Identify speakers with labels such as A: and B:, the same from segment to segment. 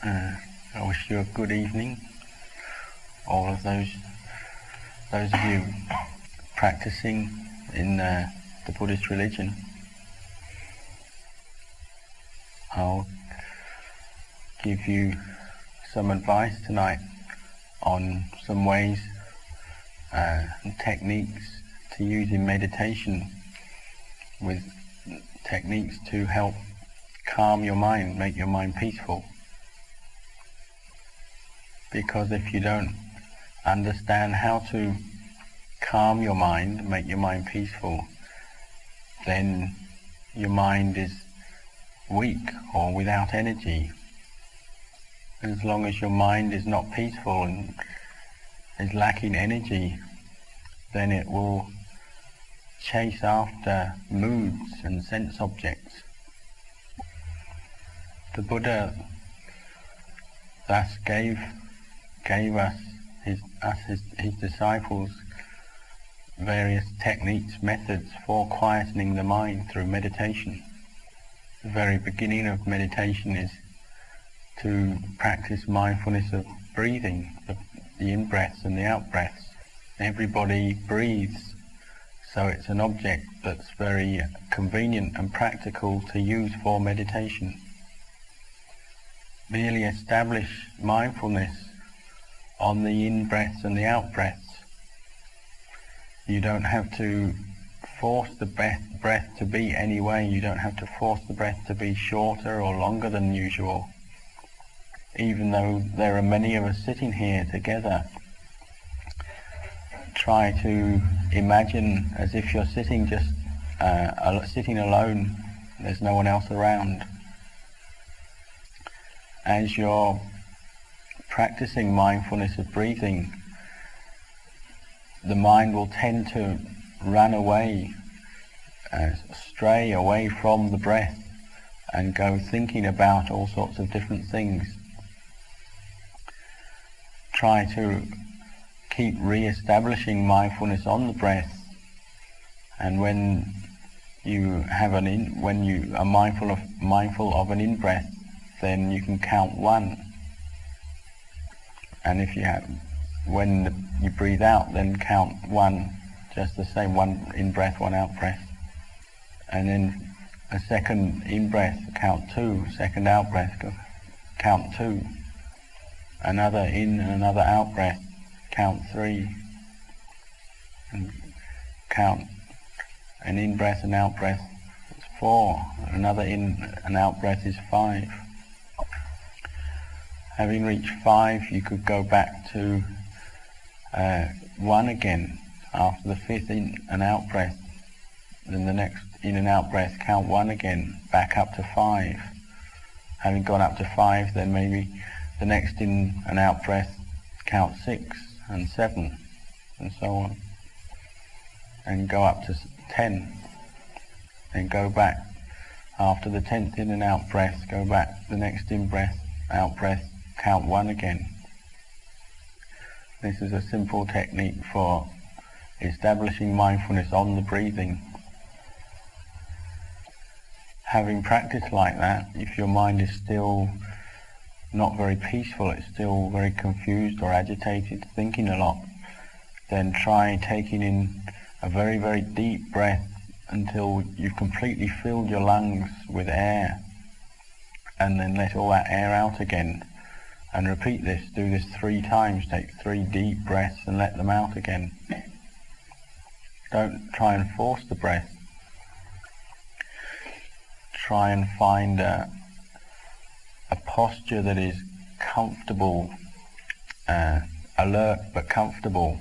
A: I wish you a good evening, all of those of you practicing in the Buddhist religion. I'll give you some advice tonight on some ways and techniques to use in meditation, with techniques to help calm your mind, make your mind peaceful. Because if you don't understand how to calm your mind, make your mind peaceful, then your mind is weak or without energy. As long as your mind is not peaceful and is lacking energy, then it will chase after moods and sense objects. The Buddha thus gave us, his disciples, various techniques, methods for quietening the mind through meditation. The very beginning of meditation is to practice mindfulness of breathing, the in-breaths and the out-breaths. Everybody breathes, so it's an object that's very convenient and practical to use for meditation. Merely establish mindfulness on the in-breaths and the out-breaths. You don't have to force the breath to be any way. You don't have to force the breath to be shorter or longer than usual. Even though there are many of us sitting here together, try to imagine as if you're sitting sitting alone. There's no one else around. As you're practicing mindfulness of breathing, the mind will tend to run away, stray away from the breath and go thinking about all sorts of different things. Try to keep re-establishing mindfulness on the breath, and when you are mindful of an in-breath, then you can count 1. And when you breathe out, then count 1, just the same, 1 in-breath, 1 out-breath. And then a second in-breath, count 2, second out-breath, count 2. Another in and another out-breath, count 3. And count an in-breath and out-breath, it's 4. Another in and out-breath is 5. Having reached 5, you could go back to 1 again after the 5th in and out breath. Then the next in and out breath, count 1 again, back up to 5. Having gone up to 5, then maybe the next in and out breath, count 6 and 7 and so on. And go up to 10. Then go back after the 10th in and out breath, go back the next in breath, out breath, count 1 again. This is a simple technique for establishing mindfulness on the breathing. Having practiced like that, if your mind is still not very peaceful, it's still very confused or agitated, thinking a lot, then try taking in a very, very deep breath until you've completely filled your lungs with air, and then let all that air out again. And repeat this, do this 3 times, take 3 deep breaths and let them out again. Don't try and force the breath. Try and find a posture that is comfortable, alert but comfortable,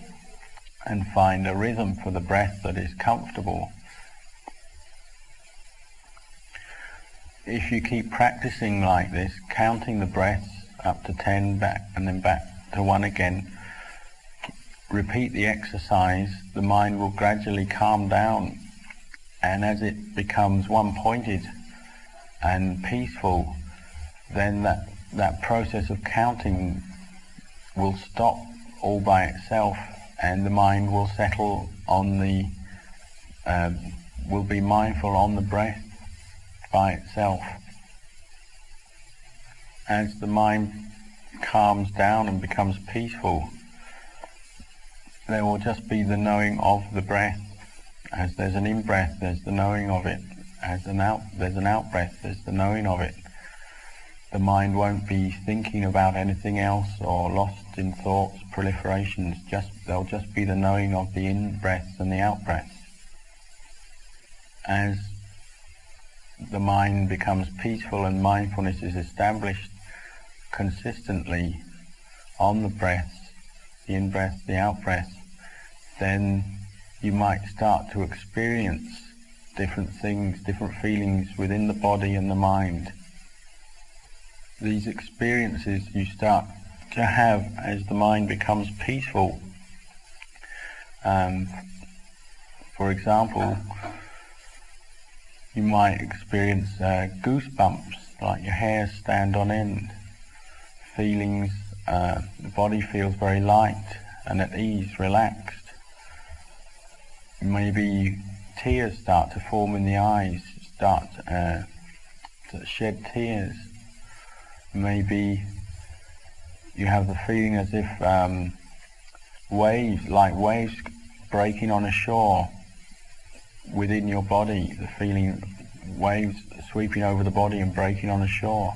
A: and find a rhythm for the breath that is comfortable. If you keep practicing like this, counting the breaths up to 10, back and then back to 1 again, repeat the exercise, the mind will gradually calm down, and as it becomes one-pointed and peaceful, then that process of counting will stop all by itself, and the mind will settle on will be mindful on the breath by itself. As the mind calms down and becomes peaceful, there will just be the knowing of the breath. As there's an in-breath, there's the knowing of it. As there's an out-breath, there's the knowing of it. The mind won't be thinking about anything else or lost in thoughts, proliferations. There'll just be the knowing of the in-breaths and the out-breaths. As the mind becomes peaceful and mindfulness is established consistently on the breaths, the in-breaths, the out-breaths, then you might start to experience different things, different feelings within the body and the mind. These experiences you start to have as the mind becomes peaceful. For example, you might experience goosebumps, like your hairs stand on end. Feelings, the body feels very light and at ease, relaxed. Maybe tears start to form in the eyes, start to shed tears. Maybe you have the feeling as if waves breaking on a shore within your body, the feeling waves sweeping over the body and breaking on a shore.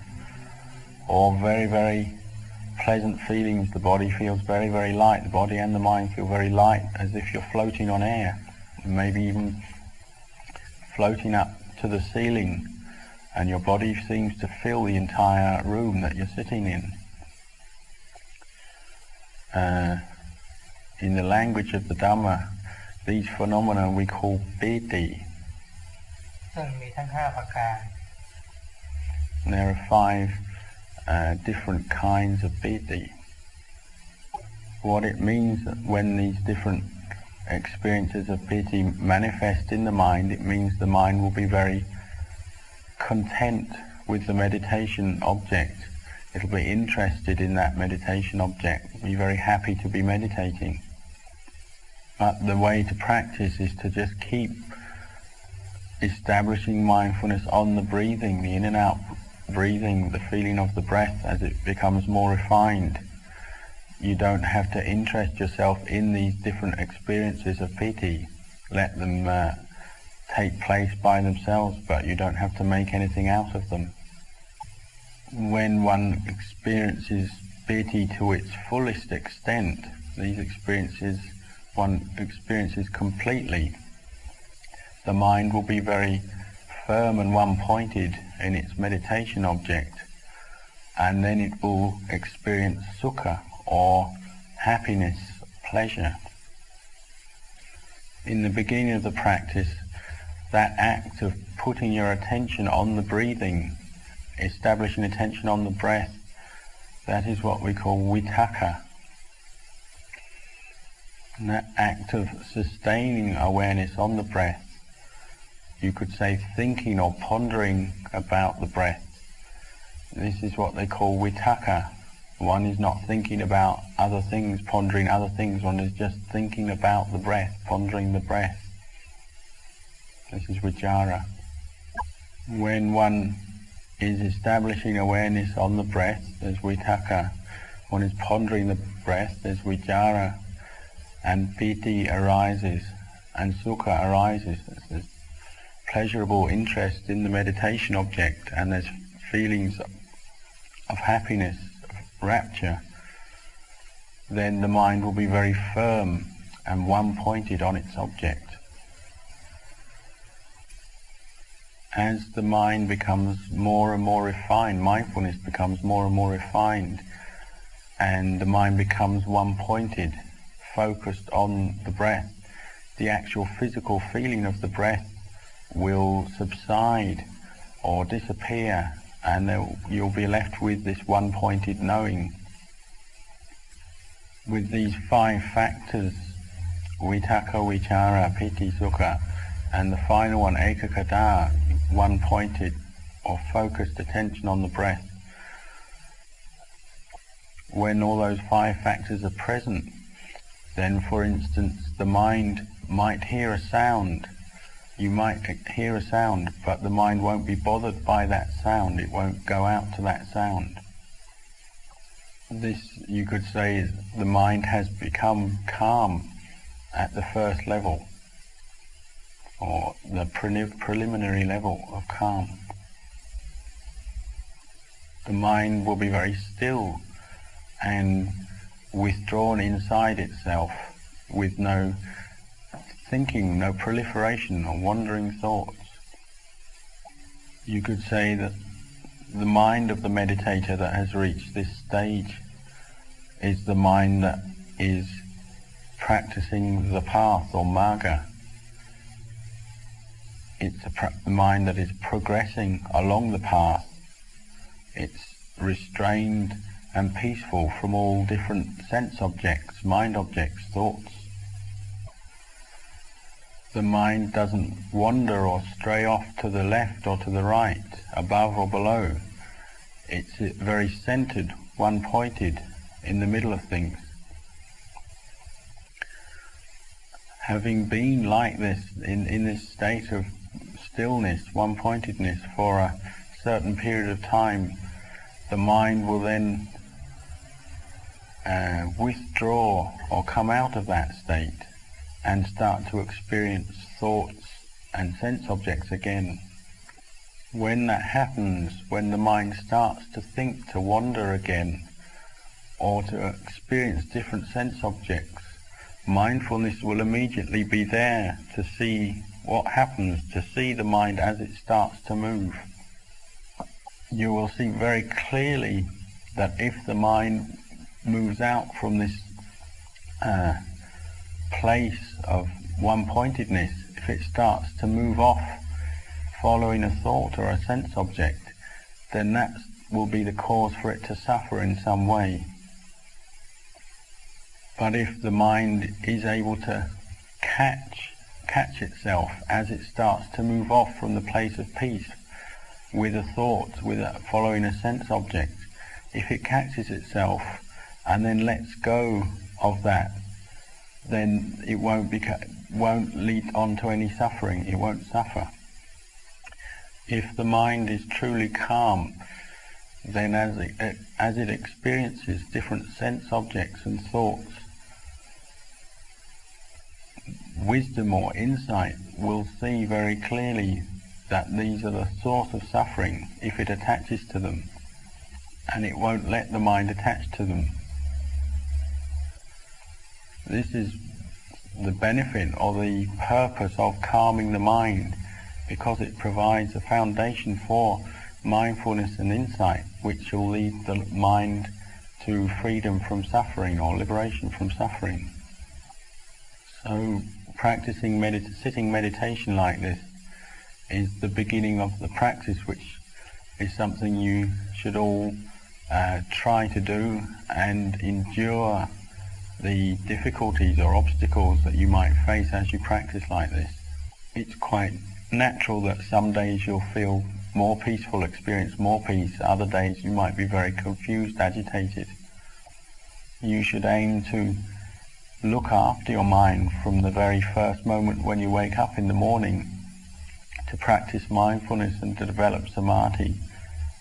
A: Or very, very pleasant feelings, the body feels very, very light, the body and the mind feel very light, as if you're floating on air, maybe even floating up to the ceiling, and your body seems to fill the entire room that you're sitting in. In the language of the Dhamma, these phenomena we call piti. And there are 5 different kinds of piti. What it means when these different experiences of piti manifest in the mind, it means the mind will be very content with the meditation object. It'll be interested in that meditation object, be very happy to be meditating. But the way to practice is to just keep establishing mindfulness on the breathing, the in and out breathing, the feeling of the breath as it becomes more refined. You don't have to interest yourself in these different experiences of piti. Let them take place by themselves, but you don't have to make anything out of them. When one experiences piti to its fullest extent, these experiences one experiences completely, the mind will be very firm and one-pointed in its meditation object, and then it will experience sukha, or happiness, pleasure. In the beginning of the practice, that act of putting your attention on the breathing, establishing attention on the breath, that is what we call vitakka. And that act of sustaining awareness on the breath, you could say thinking or pondering about the breath, this is what they call vitakka. One is not thinking about other things, pondering other things, one is just thinking about the breath, pondering the breath. This is vichara. When one is establishing awareness on the breath, there's vitakka. One is pondering the breath, there's vichara. And piti arises, and sukha arises. There's pleasurable interest in the meditation object, and there's feelings of happiness, of rapture. Then the mind will be very firm and one-pointed on its object. As the mind becomes more and more refined, mindfulness becomes more and more refined, and the mind becomes one-pointed, focused on the breath, the actual physical feeling of the breath will subside or disappear, and you'll be left with this one-pointed knowing. With these 5 factors, vitakka, vichara, piti, sukha, and the final one, ekaggata, one-pointed or focused attention on the breath. When all those 5 factors are present, then, for instance, the mind might hear a sound. You might hear a sound, but the mind won't be bothered by that sound. It won't go out to that sound. This, you could say, is the mind has become calm at the first level, or the preliminary level of calm. The mind will be very still and withdrawn inside itself, with no thinking, no proliferation or wandering thoughts. You could say that the mind of the meditator that has reached this stage is the mind that is practicing the path or marga. It's the mind that is progressing along the path. It's restrained and peaceful from all different sense objects, mind objects, thoughts. The mind doesn't wander or stray off to the left or to the right, above or below. It's very centered, one-pointed, in the middle of things. Having been like this, in this state of stillness, one-pointedness for a certain period of time, the mind will then withdraw or come out of that state and start to experience thoughts and sense objects again. When that happens, when the mind starts to think, to wander again, or to experience different sense objects, mindfulness will immediately be there to see what happens, to see the mind as it starts to move. You will see very clearly that if the mind moves out from this place of one-pointedness, if it starts to move off following a thought or a sense object, then that will be the cause for it to suffer in some way. But if the mind is able to catch itself as it starts to move off from the place of peace with a thought, following a sense object, if it catches itself and then lets go of that, then it won't lead on to any suffering, it won't suffer. If the mind is truly calm, then as it experiences different sense objects and thoughts, wisdom or insight will see very clearly that these are the source of suffering if it attaches to them, and it won't let the mind attach to them. This is the benefit or the purpose of calming the mind, because it provides a foundation for mindfulness and insight, which will lead the mind to freedom from suffering or liberation from suffering. So practicing sitting meditation like this is the beginning of the practice, which is something you should all try to do and endure the difficulties or obstacles that you might face as you practice like this. It's quite natural that some days you'll feel more peaceful, experience more peace. Other days you might be very confused, agitated. You should aim to look after your mind from the very first moment when you wake up in the morning, to practice mindfulness and to develop samadhi,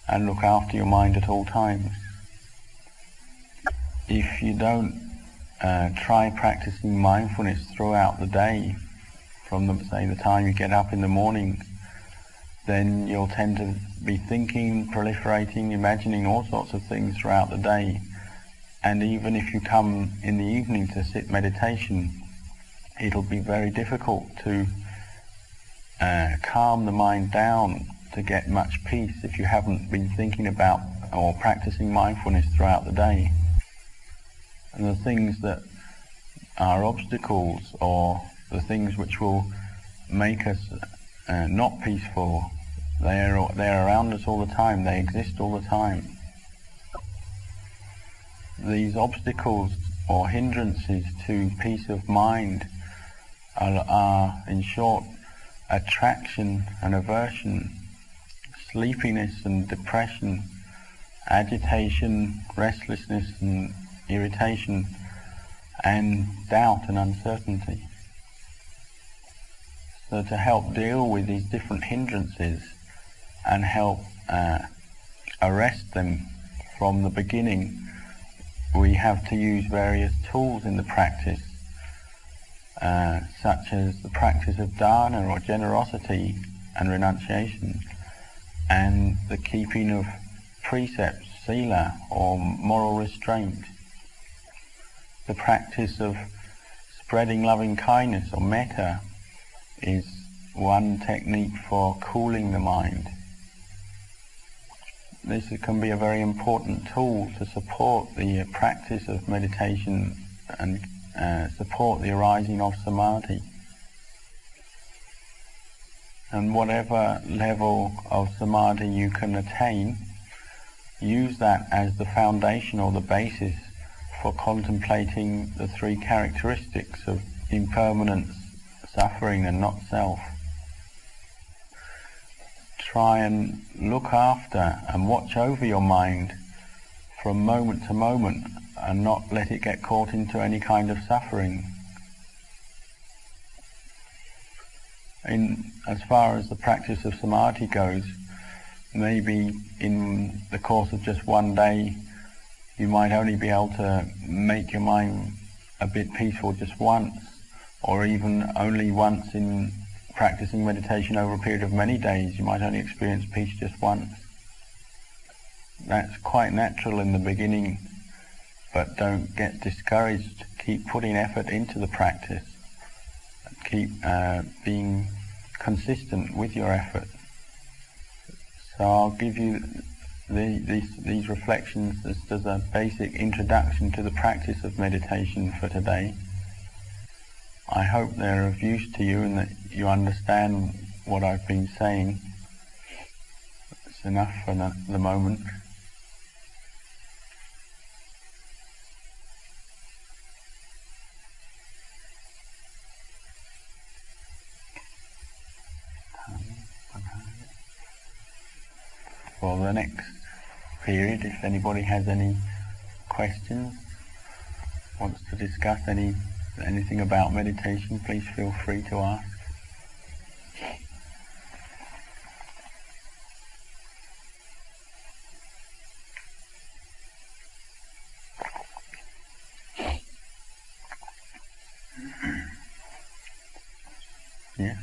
A: and look after your mind at all times. If you don't try practicing mindfulness throughout the day, from the time you get up in the morning, then you'll tend to be thinking, proliferating, imagining all sorts of things throughout the day. And even if you come in the evening to sit meditation, it'll be very difficult to calm the mind down, to get much peace if you haven't been thinking about or practicing mindfulness throughout the day. And the things that are obstacles, or the things which will make us not peaceful, they're around us all the time, they exist all the time. These obstacles or hindrances to peace of mind are in short, attraction and aversion, sleepiness and depression, agitation, restlessness and irritation, and doubt and uncertainty. So to help deal with these different hindrances and help arrest them from the beginning, we have to use various tools in the practice, such as the practice of dana or generosity and renunciation, and the keeping of precepts, sila, or moral restraint. The practice of spreading loving kindness or metta is one technique for cooling the mind. This can be a very important tool to support the practice of meditation and support the arising of samadhi. And whatever level of samadhi you can attain, use that as the foundation or the basis for contemplating the three characteristics of impermanence, suffering and not self. Try and look after and watch over your mind from moment to moment and not let it get caught into any kind of suffering. As far as the practice of samadhi goes, maybe in the course of just one day you might only be able to make your mind a bit peaceful just once, or even only once in practicing meditation over a period of many days. You might only experience peace just once. That's quite natural in the beginning, but don't get discouraged. Keep putting effort into the practice. Keep being consistent with your effort. So I'll give you these reflections as a basic introduction to the practice of meditation for today. I hope they're of use to you and that you understand what I've been saying. It's enough for the moment. For the next period, if anybody has any questions, wants to discuss anything about meditation, please feel free to ask. Yeah.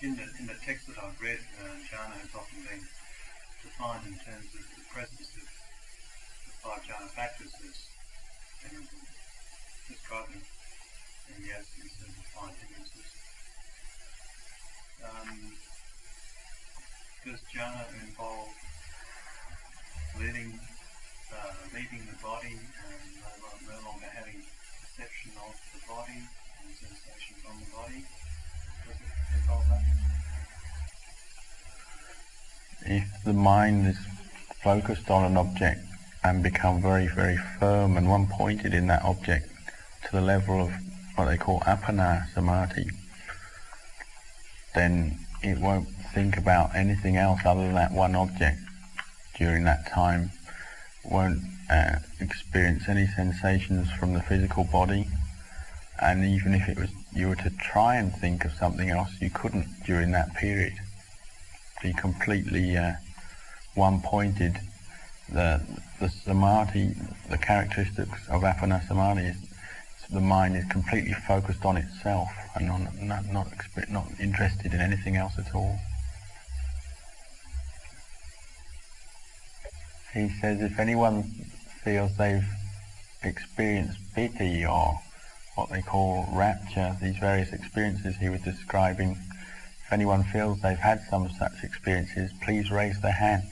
B: In the text that I've read, jhana has often been defined in terms of the presence of the five jhana factors as describing in the absence of the five hindrances. Does jhana involve leaving the body and no longer having perception of the body and sensations on the body? Does it involve that?
A: If the mind is focused on an object and become very, very firm and one-pointed in that object to the level of what they call apana samadhi, then it won't think about anything else other than that one object during that time. Won't experience any sensations from the physical body, and even if you were to try and think of something else, you couldn't during that period. Be completely one-pointed. The samadhi, the characteristics of apana samadhi, the mind is completely focused on itself and not interested in anything else at all. He says if anyone feels they've experienced piti or what they call rapture, these various experiences he was describing, if anyone feels they've had some such experiences, please raise their hand.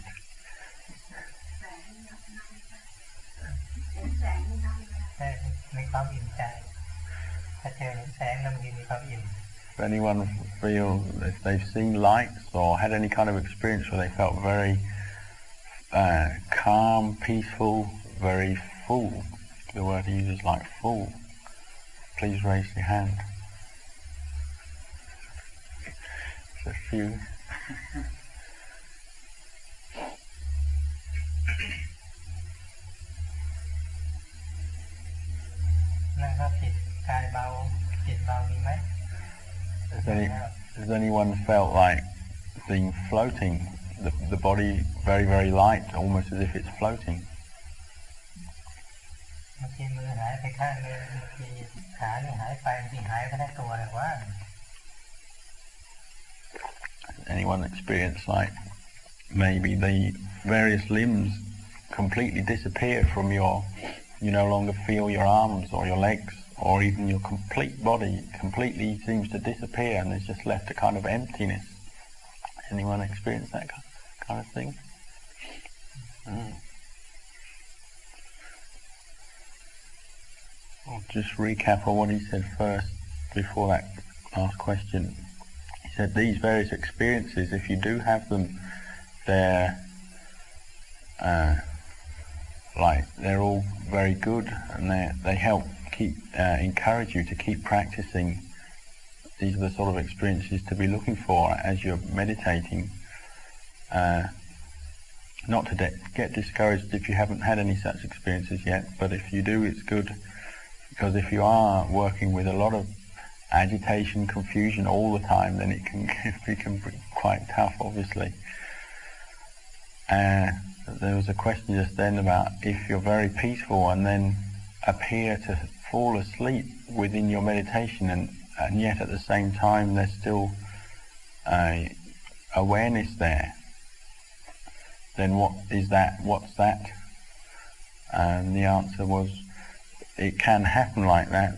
A: If anyone feels if they've seen lights or had any kind of experience where they felt very calm, peaceful, very full, the word he uses like full, please raise your hand. There's a few. Has anyone felt like being floating the body very, very light, almost as if it's floating.
C: บางทีมือหายไปข้างนึงบางทีขาเนี่ยหายไปบางทีหายไปทั้งตัวเลยว่า
A: Anyone experience like maybe the various limbs completely disappear from you no longer feel your arms or your legs, or even your complete body completely seems to disappear and there's just left a kind of emptiness. Anyone experience that kind of thing? I'll just recap on what he said first before that last question. He said these various experiences, if you do have them, they're all very good, and they help encourage you to keep practicing. These are the sort of experiences to be looking for as you're meditating. Not to get discouraged if you haven't had any such experiences yet, but if you do, it's good, because if you are working with a lot of agitation, confusion all the time, then it can become quite tough, obviously. There was a question just then about if you're very peaceful and then appear to fall asleep within your meditation, and yet at the same time there's still awareness there, then what's that? And the answer was, it can happen like that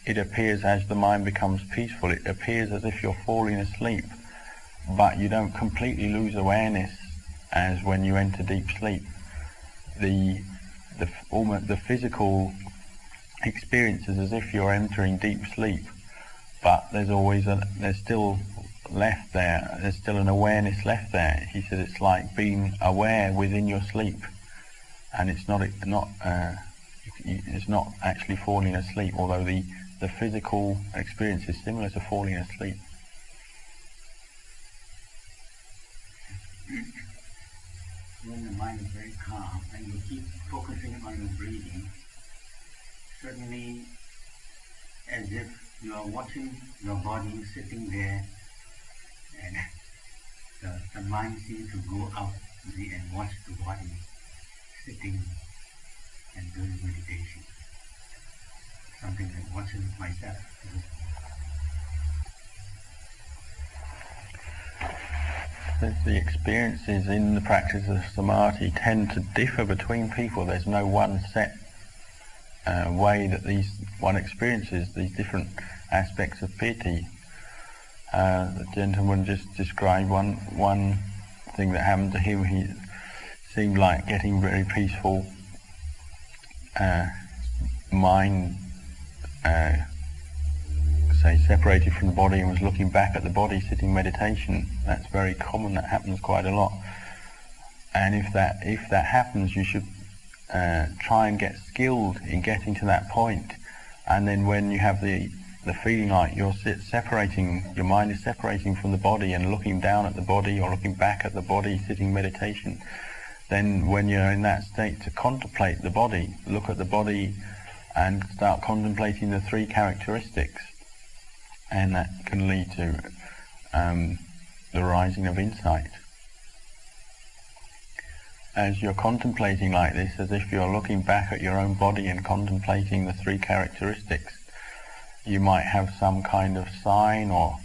A: it appears as the mind becomes peaceful, it appears as if you're falling asleep, but you don't completely lose awareness as when you enter deep sleep. The physical experience is as if you're entering deep sleep, but there's still left there, there's still an awareness left there. He said it's like being aware within your sleep, and it's not actually falling asleep, although the physical experience is similar to falling asleep.
D: When the mind is very calm and you keep focusing on your breathing, suddenly as if you are watching your body sitting there, and the mind seems to go out and watch the body sitting and doing meditation. Something like watching myself.
A: The experiences in the practice of samadhi tend to differ between people. There's no one set way that one experiences these different aspects of piti. The gentleman just described one thing that happened to him. He seemed like getting very peaceful mind, say, separated from the body, and was looking back at the body sitting meditation. That's very common, that happens quite a lot. And if that happens, you should try and get skilled in getting to that point. And then when you have the feeling like your mind is separating from the body and looking down at the body or looking back at the body sitting meditation, then when you're in that state, to contemplate the body, look at the body and start contemplating the three characteristics, and that can lead to the rising of insight. As you're contemplating like this, as if you're looking back at your own body and contemplating the three characteristics, you might have some kind of sign or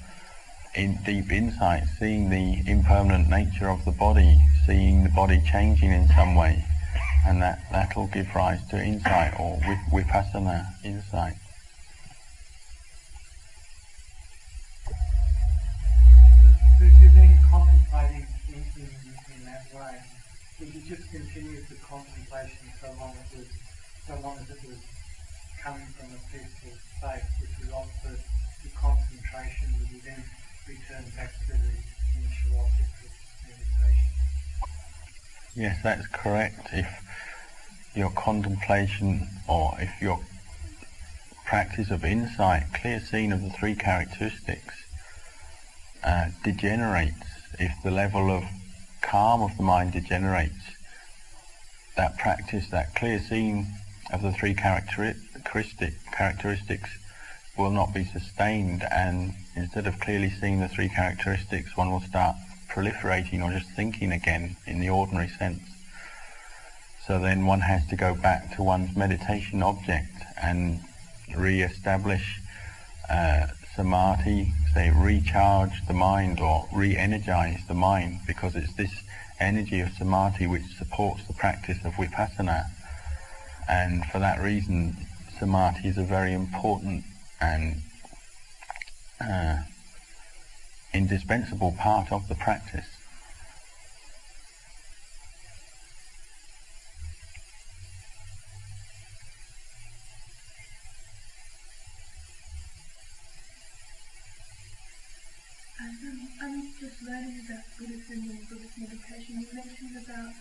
A: deep insight, seeing the impermanent nature of the body, seeing the body changing in some way, and that'll give rise to insight, or vipassana insight.
B: If you've been contemplating in that way, would you just continue the contemplation so long as it was coming from a peaceful state? If you lost the concentration, would you then return back to the initial object of meditation?
A: Yes, that's correct. If your contemplation, or if your practice of insight, clear seeing of the three characteristics, degenerates, if the level of calm of the mind degenerates, that practice, that clear seeing of the three characteristics will not be sustained, and instead of clearly seeing the three characteristics, one will start proliferating or just thinking again in the ordinary sense. So then one has to go back to one's meditation object and re-establish samadhi, say recharge the mind or re-energize the mind, because it's this energy of samadhi which supports the practice of vipassana. And for that reason, samadhi is a very important and indispensable part of the practice.
E: I'm just learning about Buddhism and Buddhist meditation. You mentioned about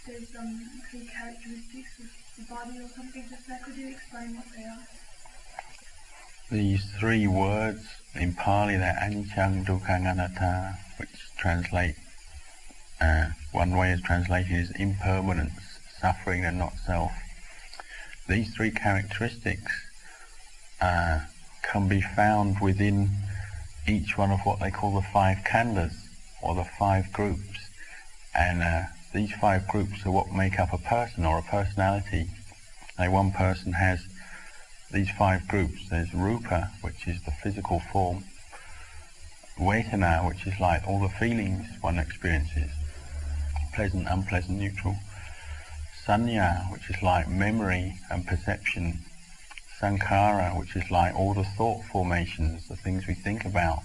E: there's 3 characteristics of the body or something like that. Could you explain what they are?
A: These 3 words in Pali, they're anicca, dukkha, anatta, which translate, one way of translating is impermanence, suffering and not self. These 3 characteristics can be found within each one of what they call the 5 khandhas, or the 5 groups. And these 5 groups are what make up a person or a personality. Now, one person has these 5 groups. There's rupa, which is the physical form; vedana, which is like all the feelings one experiences, pleasant, unpleasant, neutral; sanya, which is like memory and perception; sankhara, which is like all the thought formations, the things we think about;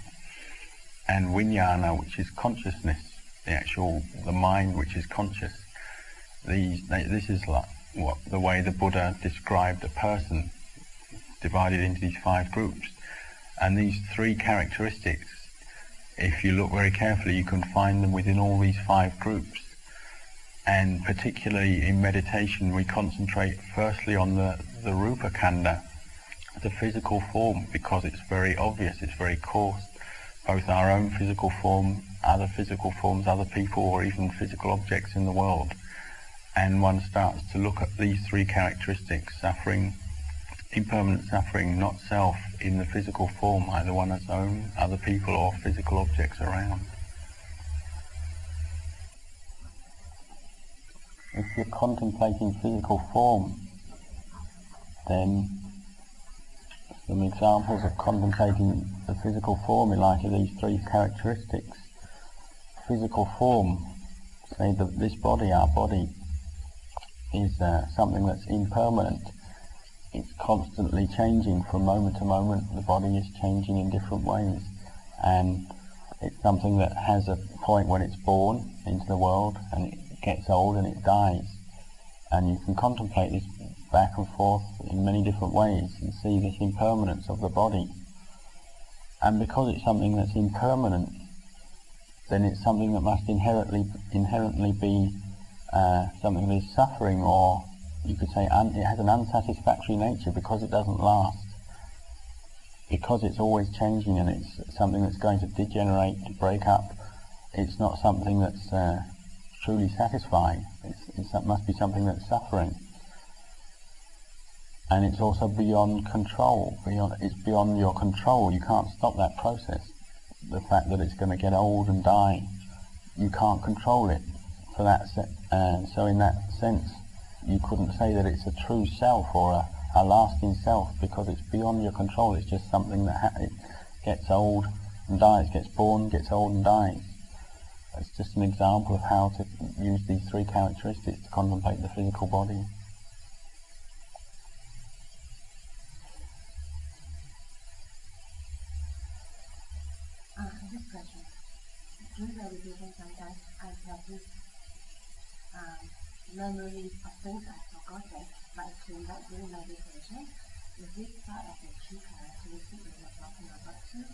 A: and vijnana, which is consciousness, the mind which is conscious. This is like the way the Buddha described a person, divided into these 5 groups. And these 3 characteristics, if you look very carefully, you can find them within all these 5 groups. And particularly in meditation, we concentrate firstly on the rupa khandha, the physical form, because it's very obvious, it's very coarse, both our own physical form, other physical forms, other people, or even physical objects in the world. And one starts to look at these 3 characteristics: suffering, impermanent suffering, not self, in the physical form, either one's own, other people, or physical objects around. If you're contemplating physical form, then some examples of contemplating the physical form in light of these 3 characteristics. Physical form, say that this body, our body, is something that's impermanent. It's constantly changing from moment to moment. The body is changing in different ways, and it's something that has a point when it's born into the world, and it gets old and it dies. And you can contemplate this back and forth in many different ways and see this impermanence of the body. And because it's something that's impermanent, then it's something that must inherently be something that is suffering, or you could say it has an unsatisfactory nature because it doesn't last. Because it's always changing and it's something that's going to degenerate, to break up, it's not something that's truly satisfying. It must be something that's suffering. And it's also beyond control. It's beyond your control. You can't stop that process. The fact that it's going to get old and die, you can't control it. So in that sense, you couldn't say that it's a true self or a lasting self, because it's beyond your control. It's just something that it gets old and dies, gets born, gets old and dies. It's just an example of how to use these 3 characteristics to contemplate the physical body.
F: This question. During meditation, sometimes I have this memory of things I forgotten, but it turns out during meditation, is this part of the 2 characteristics that you're talking about too?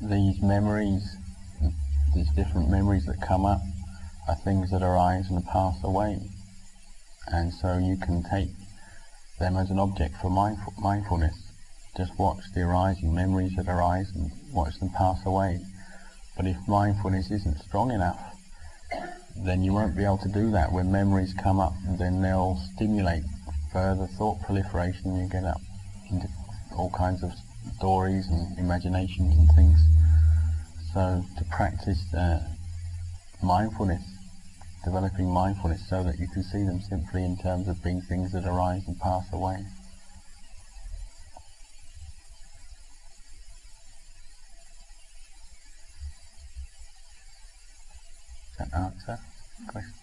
A: These memories, these different memories that come up, are things that arise and pass away. And so you can take them as an object for mindfulness. Just watch the arising memories that arise and watch them pass away. But if mindfulness isn't strong enough, then you won't be able to do that. When memories come up, then they'll stimulate further thought proliferation. You get up into all kinds of stories and imaginations and things. So to practice mindfulness, developing mindfulness so that you can see them simply in terms of being things that arise and pass away. Does that answer the question?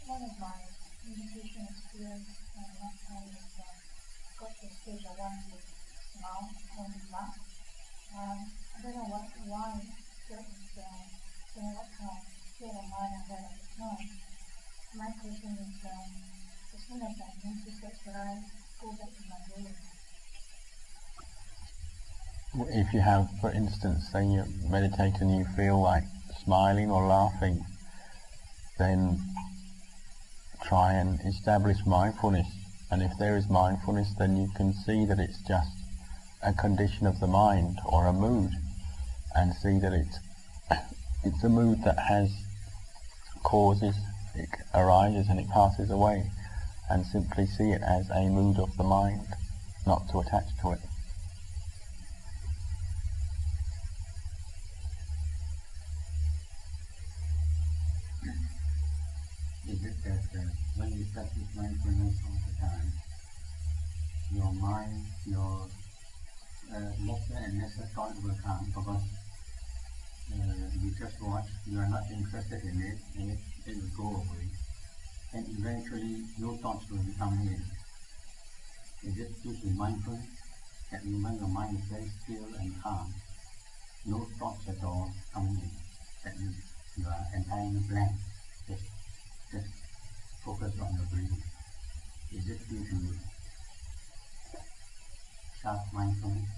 F: One of my meditation experience last time is got to a stage I want to smile, want to laugh. I don't know why certain don't know what kind of state of mind I had at the time. My question is, as soon as I notice that, should I go back to my breathing?
A: If you have, for instance, say you meditate and you feel like smiling or laughing, then try and establish mindfulness. And if there is mindfulness, then you can see that it's just a condition of the mind or a mood, and see that it's a mood that has causes, it arises and it passes away, and simply see it as a mood of the mind, not to attach to it.
D: Is it that when you practice mindfulness all the time, your mind, your lesser and lesser thought will come, because you just watch, you are not interested in it, and it will go away, and eventually no thoughts will become in. Is it due to mindfulness that when your mind is very still and calm, no thoughts at all come in, that you are entirely blank, just focus on the breathing? Is it due to sharp mindfulness?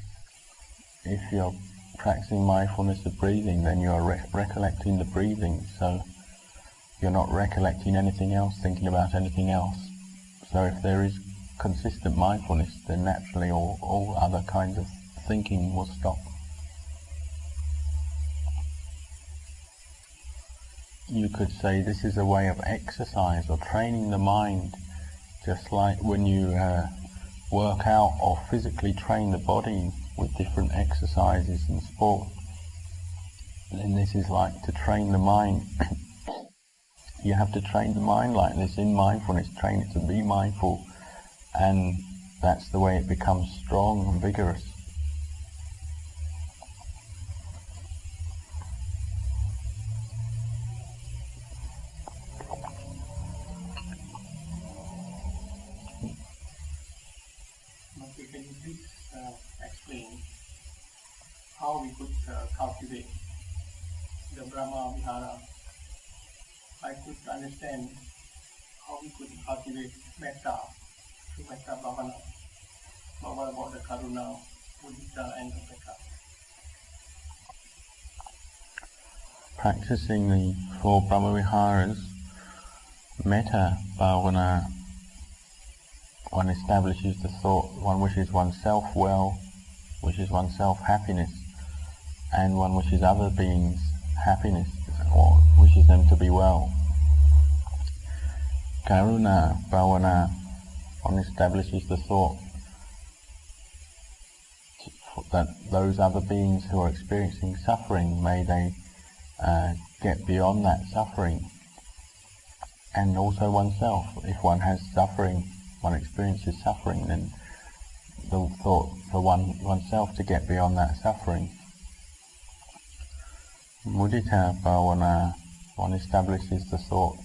A: If you're practicing mindfulness of breathing, then you are recollecting the breathing, so you're not recollecting anything else, thinking about anything else. So if there is consistent mindfulness, then naturally all other kinds of thinking will stop. You could say this is a way of exercise or training the mind, just like when you work out or physically train the body with different exercises and sport. Then this is like to train the mind. You have to train the mind like this in mindfulness, train it to be mindful, and that's the way it becomes strong and vigorous.
G: Okay, can you please explain how we could cultivate the Brahma Vihara? I could understand how we could cultivate metta through metta bhavana, but what about the karuna, mudita and upekkha?
A: Practicing the 4 Brahma Viharas, metta bhavana, one establishes the thought, one wishes oneself well, wishes oneself happiness, and one wishes other beings happiness, or wishes them to be well. Karuna bhavana, one establishes the thought that those other beings who are experiencing suffering, may they get beyond that suffering, and also oneself. If one has suffering, one experiences suffering, then the thought for oneself to get beyond that suffering. Mudita bhavana, one establishes the thought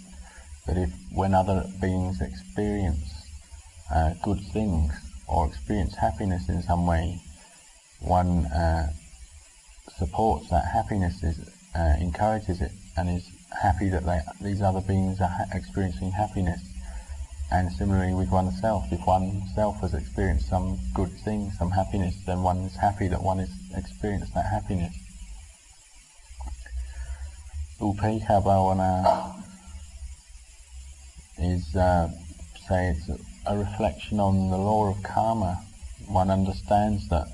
A: that when other beings experience good things or experience happiness in some way, one supports that happiness, encourages it, and is happy that these other beings are experiencing happiness. And similarly with oneself, if oneself has experienced some good thing, some happiness, then one is happy that one has experienced that happiness. Upekkha bhavana is, say, it's a reflection on the law of karma. One understands that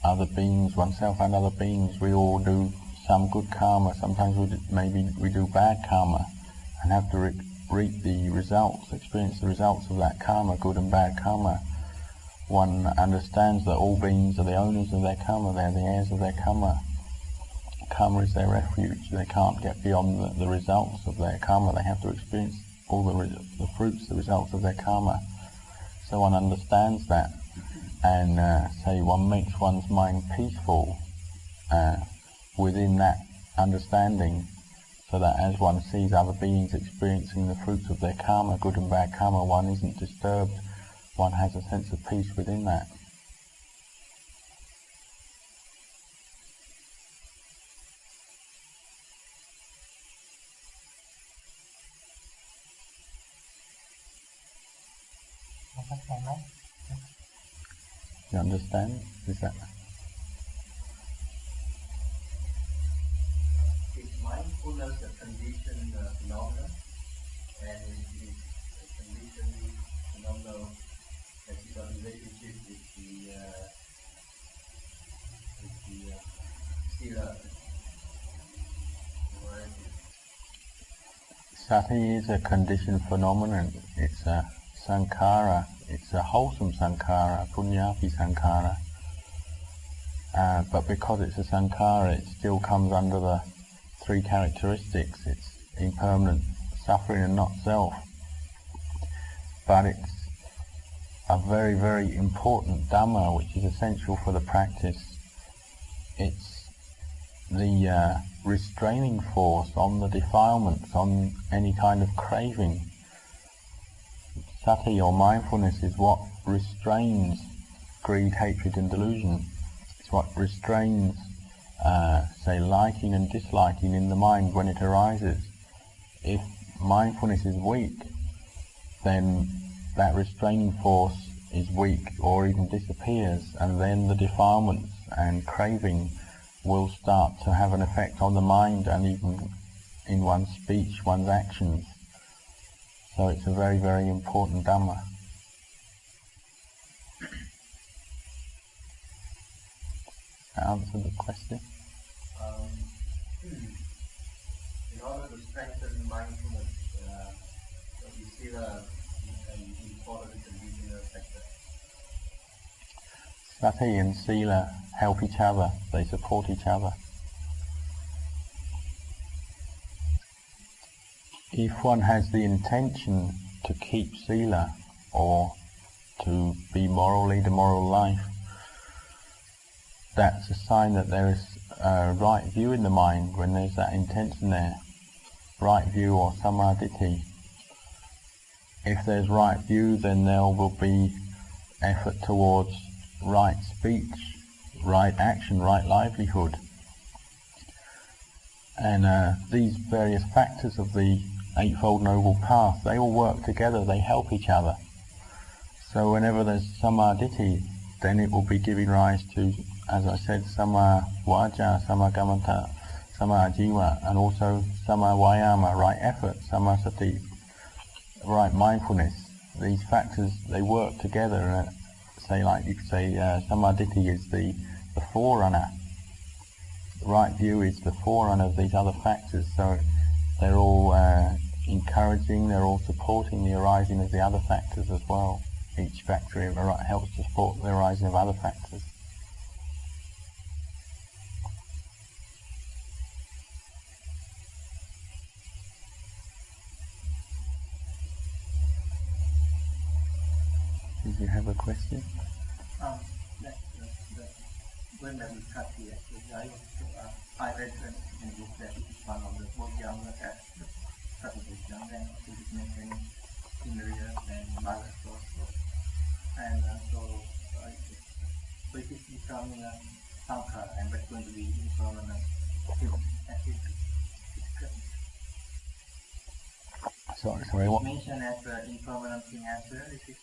A: other beings, oneself and other beings, we all do some good karma. Sometimes maybe we do bad karma, and have to reap the results, experience the results of that karma, good and bad karma. One understands that all beings are the owners of their karma, they're the heirs of their karma. Karma is their refuge. They can't get beyond the results of their karma. They have to experience all the fruits, the results of their karma. So one understands that, and say one makes one's mind peaceful within that understanding, so that as one sees other beings experiencing the fruits of their karma, good and bad karma, one isn't disturbed. One has a sense of peace within that. You understand? Is that?
H: Is mindfulness a conditioned phenomenon, and is a conditioned phenomenon that is got a relationship with the sila?
A: Sati is a conditioned phenomenon. It's a sankhara. It's a wholesome sankhara, punyapi sankhara. But because it's a sankhara, it still comes under the three characteristics. It's impermanent, suffering and not self. But it's a very, very important dhamma which is essential for the practice. It's the restraining force on the defilements, on any kind of craving. Sati or mindfulness is what restrains greed, hatred and delusion. It's what restrains, say, liking and disliking in the mind when it arises. If mindfulness is weak, then that restraining force is weak or even disappears, and then the defilements and craving will start to have an effect on the mind and even in one's speech, one's actions. So it's a very, very important dhamma. Answer the question.
H: In order to strengthen mindfulness, what you see an important conditional factor.
A: Sati and sila help each other, they support each other. If one has the intention to keep sila or to be moral, lead a moral life, that's a sign that there is a right view in the mind when there's that intention there. Right view or samadhi. If there's right view, then there will be effort towards right speech, right action, right livelihood. And these various factors of the Eightfold Noble Path, they all work together, they help each other. So whenever there's samadhi, then it will be giving rise to, as I said, sama vaca, sama kamanta, sama ajiva, and also sama vayama, right effort, sama sati, right mindfulness. These factors, they work together. Say, like you could say, samadhi is the forerunner. Right view is the forerunner of these other factors. So they're all encouraging, they're all supporting the arising of the other factors as well. Each factor helps to support the arising of other factors. Did you have a question?
G: When I discussed the exercise, I read in the book that it is one of the four younger aspects, satisfaction, and it is maintaining interior and balance also. And so it is becoming a sankhara, and that's going to be impermanent thing.
A: Sorry, what?
G: Mentioned as impermanent thing as well. It is,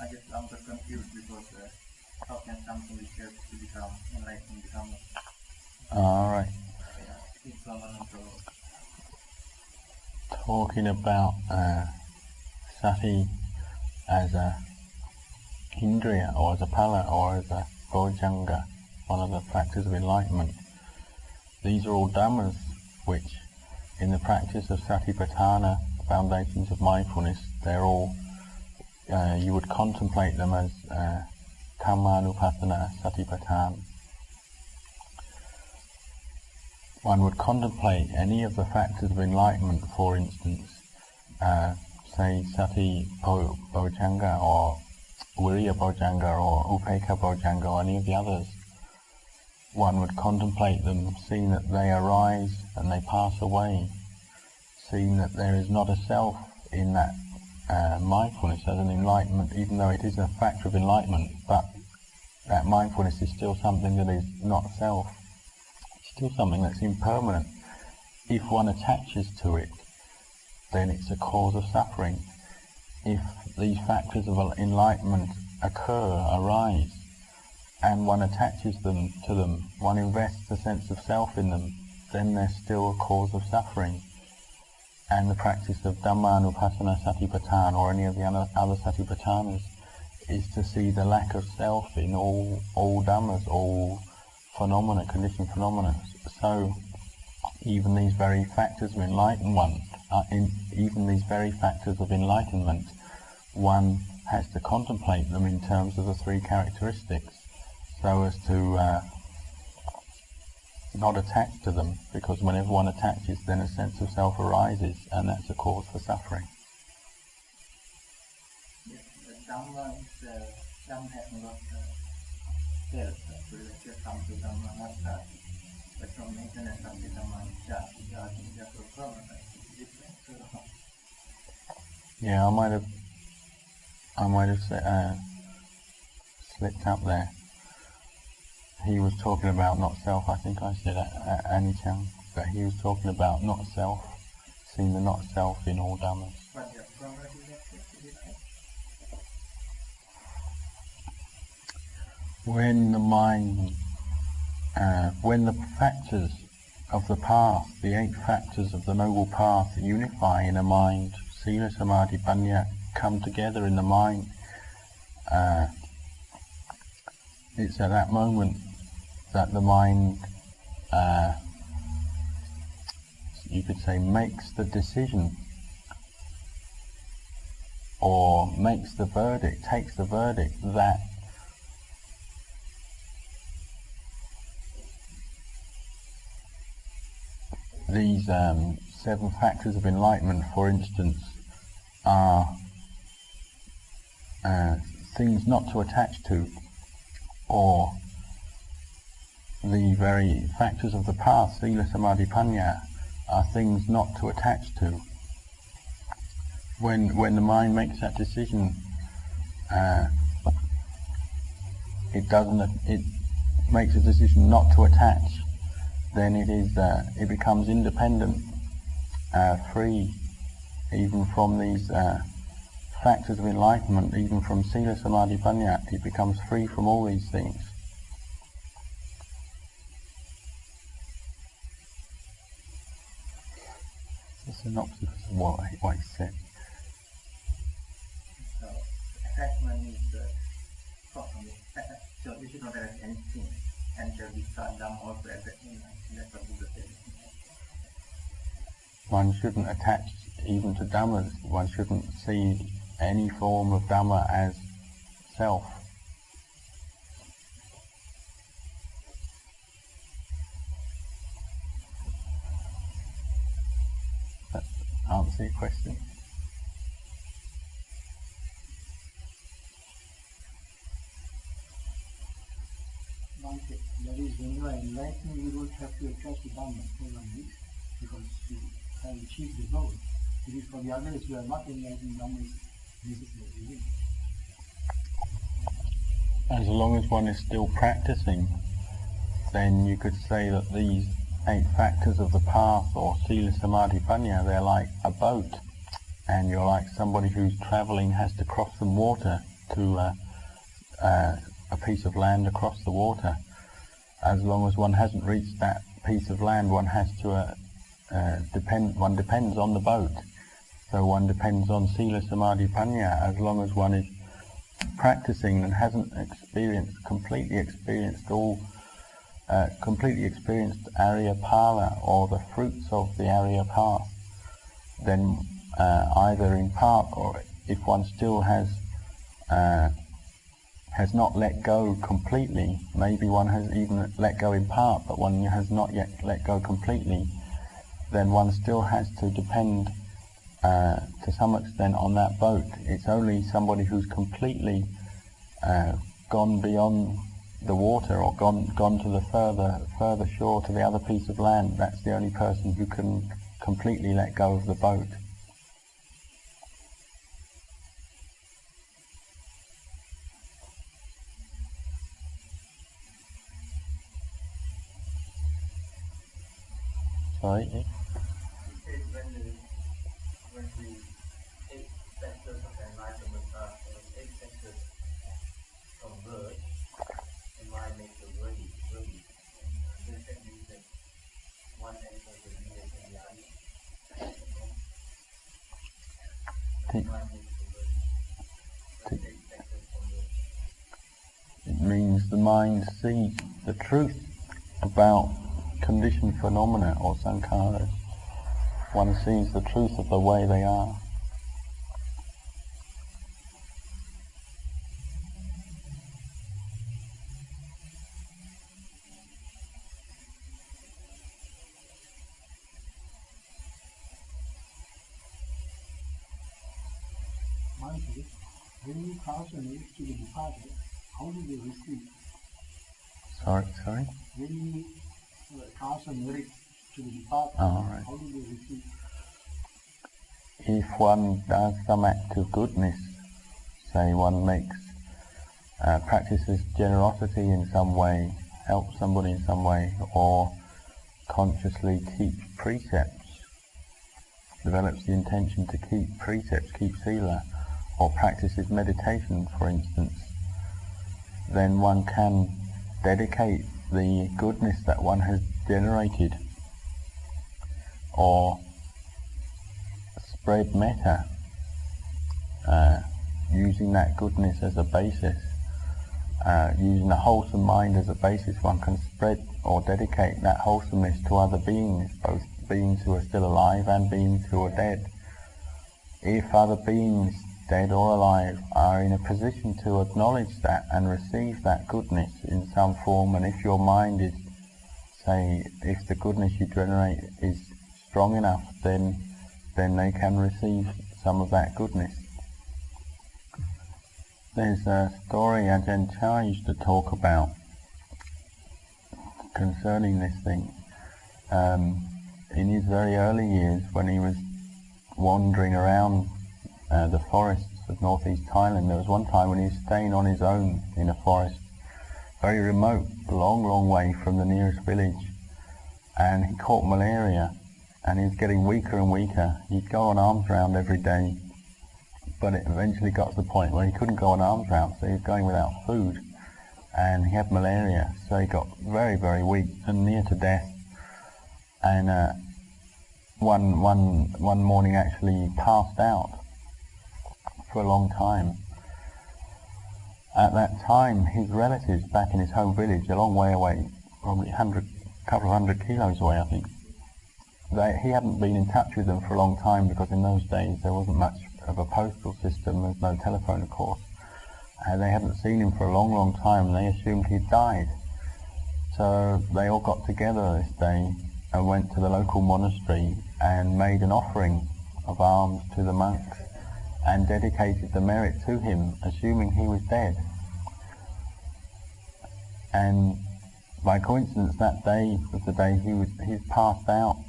G: I just I'm just confused because how can something which has to become enlightened become
A: Alright.
G: impermanent or...
A: Talking about sati as a indriya or as a pala or as a bojjhanga, one of the factors of enlightenment. These are all dhammas which in the practice of satipatthana, foundations of mindfulness, they're all, you would contemplate them as Kammanupassana Satipatthana. One would contemplate any of the factors of enlightenment, for instance, say Sati Bojjhanga or Viriya Bojjhanga or Upekkha Bojjhanga or any of the others. One would contemplate them, seeing that they arise and they pass away, seeing that there is not a self in that mindfulness as an enlightenment, even though it is a factor of enlightenment, but that mindfulness is still something that is not self. Still something that's impermanent. If one attaches to it, then it's a cause of suffering. If these factors of enlightenment arise, and one attaches to them, one invests a sense of self in them, then they're still a cause of suffering. And the practice of Dhammanupassana Satipatthana or any of the other Satipatthanas is to see the lack of self in all Dhammas, all phenomena, conditioned phenomena. So even these very factors of enlightenment, one has to contemplate them in terms of the three characteristics, so as to not attach to them, because whenever one attaches, then a sense of self arises, and that's a cause for suffering.
G: Yes, the Dhamma is Dhamma has not self, so it just comes to Dhamma not but from nature and something Dhamma is just a permanent, different.
A: Yeah, I might have slipped up there. He was talking about not self. I think I said Anicca, but he was talking about not self, seeing the not self in all Dhammas. When the mind, when the factors of the path, the 8 factors of the noble path, unify in a mind, Sila, Samadhi, Panya, come together in the mind, it's at that moment that the mind, you could say, makes the decision, or makes the verdict, takes the verdict that these 7 factors of enlightenment, for instance, are things not to attach to, or the very factors of the path, Sila, Samadhi, Panya, are things not to attach to. When the mind makes that decision, it makes a decision not to attach, then it becomes independent, free, even from these factors of enlightenment, even from Sila, Samadhi, Panya. It becomes free from all these things. It's a synopsis of what he said.
G: So attachment is problem. So we should not attach anything, and we start down also at the end. That's what Buddha said.
A: One shouldn't attach even to Dhammas. One shouldn't see any form of Dhamma as self. Does that answer your question?
I: That is, when you are enlightened, you don't have to attach to Dhamma, because you have achieved the goal. It is for the others who are not enlightened, Dhamma is necessary.
A: As long as one is still practicing, then you could say that these 8 factors of the path, or Sila, Samadhi, Panya, they're like a boat, and you're like somebody who's travelling, has to cross some water to a piece of land across the water. As long as one hasn't reached that piece of land, one has to one depends on the boat. So one depends on Sila, Samadhi, Panya, as long as one is practicing and hasn't completely experienced Arya Pala, or the fruits of the Arya path. Then either in part, or if one still has not let go completely, maybe one has even let go in part, but one has not yet let go completely, then one still has to depend to some extent on that boat. It's only somebody who's completely gone beyond the water, or gone to the further shore, to the other piece of land. That's the only person who can completely let go of the boat. Sorry?
H: When the 8 senses of enlightenment are 8 senses converge, the mind makes a ready. And this means that one enters the village and the other. The mind makes a ready. When 8 senses converge.
A: It means the mind sees the truth about conditioned phenomena or sankharas. One sees the truth of the way they are.
I: Mindfully, when you pass a note to the departed, how do they receive?
A: Sorry?
I: When you pass a note to the departed,
A: right.
I: how do they receive?
A: If one does some act of goodness, say one practices generosity in some way, helps somebody in some way, or consciously keeps precepts, develops the intention to keep precepts, keep sila, or practices meditation, for instance, then one can dedicate the goodness that one has generated, or spread metta, using that goodness as a basis, using a wholesome mind as a basis. One can spread or dedicate that wholesomeness to other beings, both beings who are still alive and beings who are dead. If other beings, dead or alive, are in a position to acknowledge that and receive that goodness in some form, and if your mind is, say, if the goodness you generate is strong enough, then they can receive some of that goodness. There's a story Ajahn Chah used to talk about concerning this thing. In his very early years, when he was wandering around the forests of northeast Thailand, there was one time when he was staying on his own in a forest, very remote, long way from the nearest village, and he caught malaria, and he was getting weaker and weaker. He'd go on alms round every day, but it eventually got to the point where he couldn't go on alms round, so he was going without food, and he had malaria, so he got very weak and near to death. And one morning actually he passed out for a long time. At that time, his relatives back in his home village, a long way away, probably a couple of hundred kilos away, I think, he hadn't been in touch with them for a long time, because in those days there wasn't much of a postal system, there was no telephone, of course. They hadn't seen him for a long time, and they assumed he'd died. So they all got together this day and went to the local monastery and made an offering of alms to the monks and dedicated the merit to him, assuming he was dead. And by coincidence, that day was the day he passed out.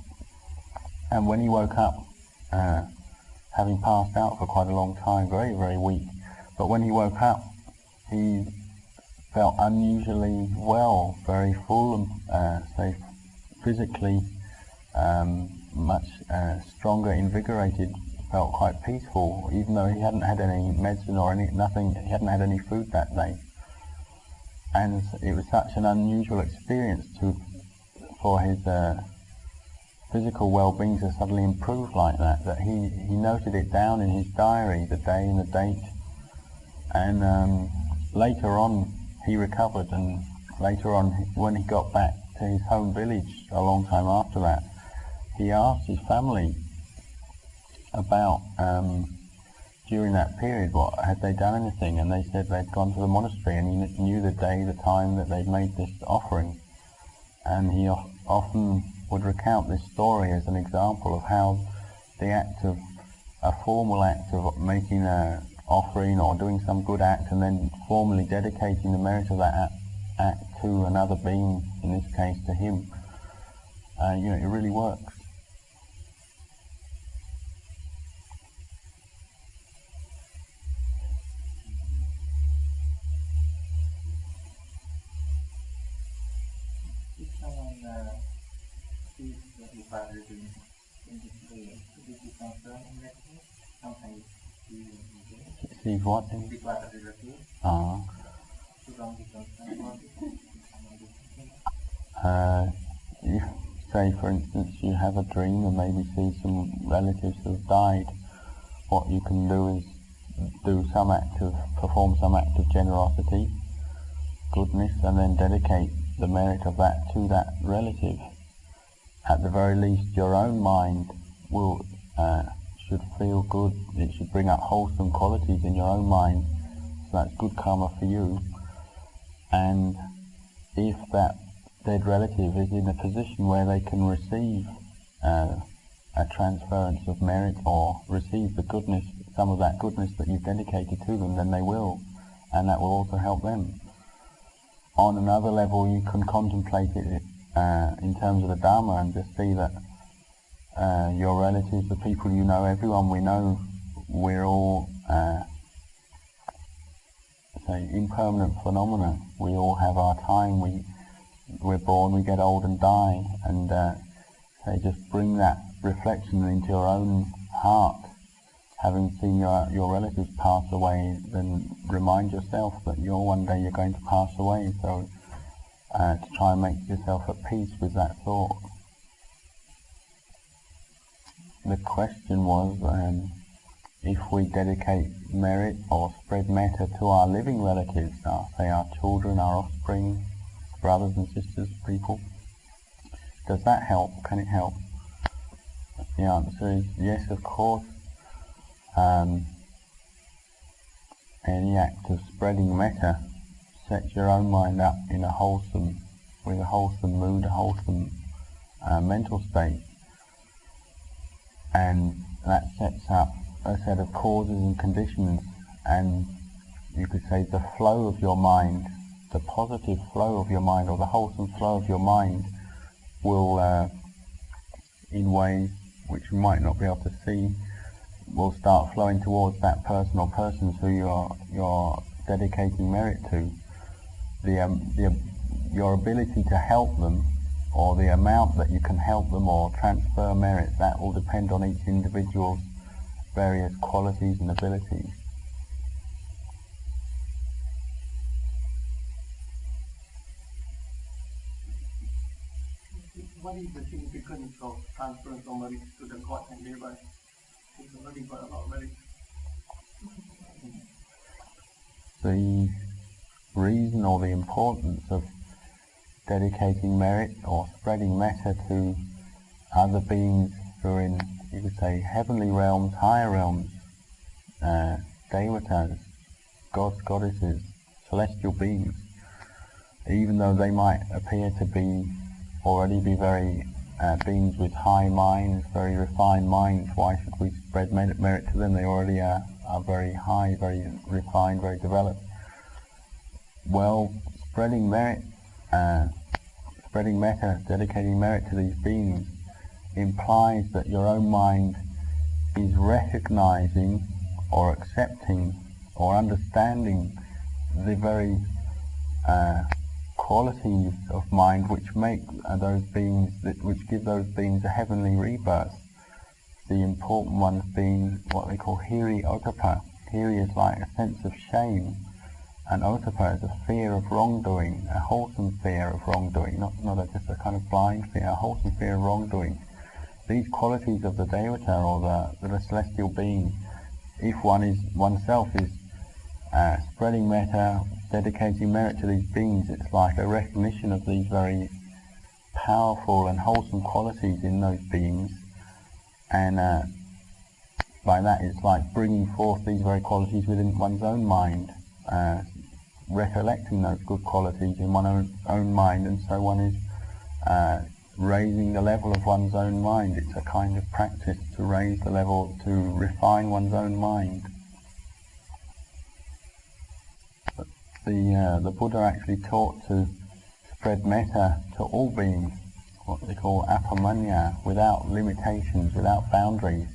A: And when he woke up, having passed out for quite a long time, very weak, but when he woke up, he felt unusually well, very full, and say physically much stronger, invigorated, felt quite peaceful, even though he hadn't had any medicine or nothing, he hadn't had any food that day. And it was such an unusual experience for his physical well-being to suddenly improve like that he noted it down in his diary, the day and the date. And later on he recovered, and later on when he got back to his home village a long time after that, he asked his family about during that period, what had they done anything, and they said they'd gone to the monastery, and he knew the day, the time that they'd made this offering, and he often would recount this story as an example of how the act of a formal act of making an offering or doing some good act and then formally dedicating the merit of that act to another being, in this case to him, it really works.
H: If someone sees the Father in this way, this is concerned in that way, sometimes he
A: Sees what?
H: the Father relative, to don't be concerned about it.
A: If, say for instance, you have a dream and maybe see some relatives who have died, what you can do is perform some act of generosity, goodness, and then dedicate the merit of that to that relative. At the very least, your own mind should feel good. It should bring up wholesome qualities in your own mind, so that's good karma for you. And if that dead relative is in a position where they can receive a transference of merit or receive the goodness, some of that goodness that you've dedicated to them, then they will, and that will also help them. On another level, you can contemplate it in terms of the Dharma and just see that your relatives, the people you know, everyone we know, we're all impermanent phenomena. We all have our time. We're born, we get old and die, and just bring that reflection into your own heart. Having seen your relatives pass away, then remind yourself that one day you're going to pass away, so to try and make yourself at peace with that thought. The question was, if we dedicate merit or spread metta to our living relatives, say our children, our offspring, brothers and sisters, people, does that help? Can it help? The answer is yes, of course. Any act of spreading metta sets your own mind up with a wholesome mood, a wholesome mental state, and that sets up a set of causes and conditions, and you could say the flow of your mind, the positive flow of your mind, or the wholesome flow of your mind, will, in ways which you might not be able to see, will start flowing towards that person or persons who you're dedicating merit to. Your ability to help them, or the amount that you can help them or transfer merit, that will depend on each individual's various qualities and abilities.
G: What is the significance of transferring somebody to the God and thereby it's already got a lot of merit?
A: The reason or the importance of dedicating merit or spreading metta to other beings who are in, you could say, heavenly realms, higher realms, devatas, gods, goddesses, celestial beings, even though they might appear to already be very beings with high minds, very refined minds, why should we spread merit to them? They already are very high, very refined, very developed. Well, spreading metta, dedicating merit to these beings implies that your own mind is recognizing or accepting or understanding the very qualities of mind which make those beings, which give those beings a heavenly rebirth. The important ones being what they call hiri otapa. Hiri is like a sense of shame, and otapa is a fear of wrongdoing, a wholesome fear of wrongdoing, not just a kind of blind fear, a wholesome fear of wrongdoing. These qualities of the devata or the celestial being, if oneself is spreading metta, dedicating merit to these beings, it's like a recognition of these very powerful and wholesome qualities in those beings, and by that it's like bringing forth these very qualities within one's own mind, recollecting those good qualities in one's own mind, and so one is raising the level of one's own mind. It's a kind of practice to raise the level, to refine one's own mind. But the Buddha actually taught to spread metta to all beings, what they call apamanya, without limitations, without boundaries.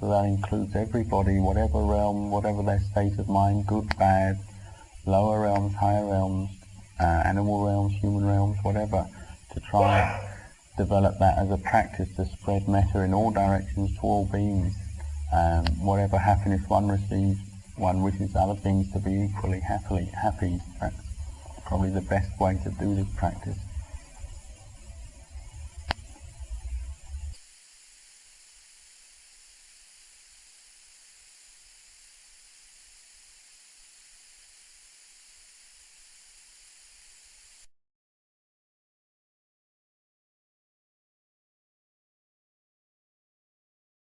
A: So that includes everybody, whatever realm, whatever their state of mind, good, bad, lower realms, higher realms, animal realms, human realms, whatever, to try and develop that as a practice to spread metta in all directions to all beings. Whatever happiness one receives, one wishes other beings to be equally happy. That's probably the best way to do this practice.